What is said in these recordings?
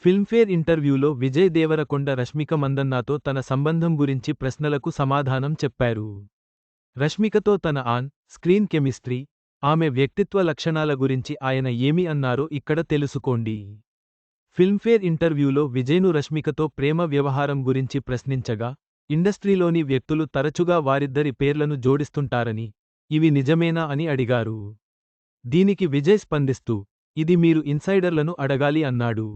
Filmfare ఇంటర్వ్యూలో విజయ్ దేవరకొండ రష్మిక మందన్నాతో తన సంబంధం గురించి ప్రశ్నలకు సమాధానం చెప్పారు. రష్మికతో తన ఆన్ స్క్రీన్ కెమిస్ట్రీ, ఆమె వ్యక్తిత్వ లక్షణాల గురించి ఆయన ఏమి అన్నారో ఇక్కడ తెలుసుకోండి. ఫిల్మ్ఫేర్ ఇంటర్వ్యూలో విజయ్ను రష్మికతో ప్రేమ వ్యవహారం గురించి ప్రశ్నించగా, ఇండస్ట్రీలోని వ్యక్తులు తరచుగా వారిద్దరి పేర్లను జోడిస్తుంటారని, ఇవి నిజమేనా అని అడిగారు. దీనికి విజయ్ స్పందిస్తూ, ఇది మీరు ఇన్సైడర్లను అడగాలి అన్నాడు.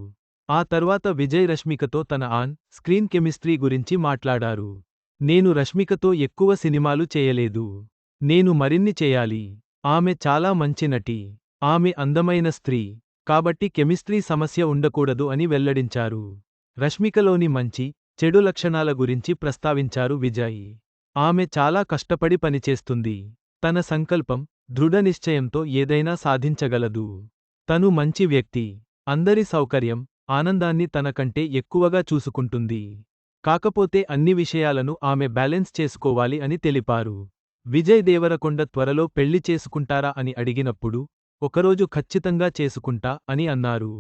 ఆ తర్వాత విజయ్ రష్మికతో తన ఆన్ స్క్రీన్ కెమిస్ట్రీ గురించి మాట్లాడారు. నేను రష్మికతో ఎక్కువ సినిమాలు చేయలేదు. నేను మరిన్ని చేయాలి. ఆమె చాలా మంచి నటి. ఆమె అందమైన స్త్రీ. కాబట్టి కెమిస్ట్రీ సమస్య ఉండకూడదు అని వెల్లడించారు. రష్మికలోని మంచి, చెడు లక్షణాల గురించి ప్రస్తావించారు విజయ్. ఆమె చాలా కష్టపడి పనిచేస్తుంది. తన సంకల్పం, దృఢ నిశ్చయంతో ఏదైనా సాధించగలదు. తను మంచి వ్యక్తి. అందరి సౌకర్యం, ఆనందాన్ని తన కంటే ఎక్కువగా చూసుకుంటుంది. కాకపోతే అన్ని విషయాలను ఆమె బ్యాలెన్స్ చేసుకోవాలి అని తెలిపారు. విజయ్ దేవరకొండ త్వరలో పెళ్లి చేసుకుంటారా అని అడిగినప్పుడు, ఒకరోజు ఖచ్చితంగా చేసుకుంటా అని అన్నారు.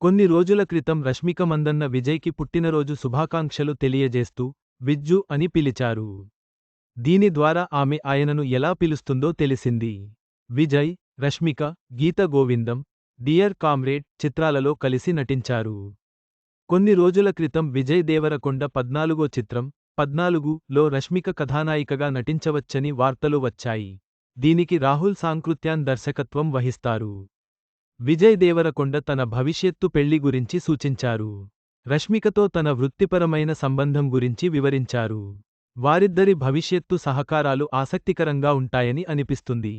కొన్ని రోజుల క్రితం రష్మిక మందన్న విజయ్కి పుట్టినరోజు శుభాకాంక్షలు తెలియజేస్తూ విజ్జు అని పిలిచారు. దీని ద్వారా ఆమె ఆయనను ఎలా పిలుస్తుందో తెలిసింది. విజయ్, రష్మిక, గీత గోవిందం, డియర్ కామ్రేడ్ చిత్రాలలో కలిసి నటించారు. కొన్ని రోజుల క్రితం విజయ్ దేవరకొండ 14వ చిత్రం 14లో రష్మిక కథానాయికగా నటించవచ్చని వార్తలు వచ్చాయి. దీనికి రాహుల్ సాంకృత్యాన్ దర్శకత్వం వహిస్తారు. విజయ్ దేవరకొండ తన భవిష్యత్తు పెళ్లి గురించి సూచించారు. రష్మికతో తన వృత్తిపరమైన సంబంధం గురించి వివరించారు. వారిద్దరి భవిష్యత్తు సహకారాలు ఆసక్తికరంగా ఉంటాయని అనిపిస్తుంది.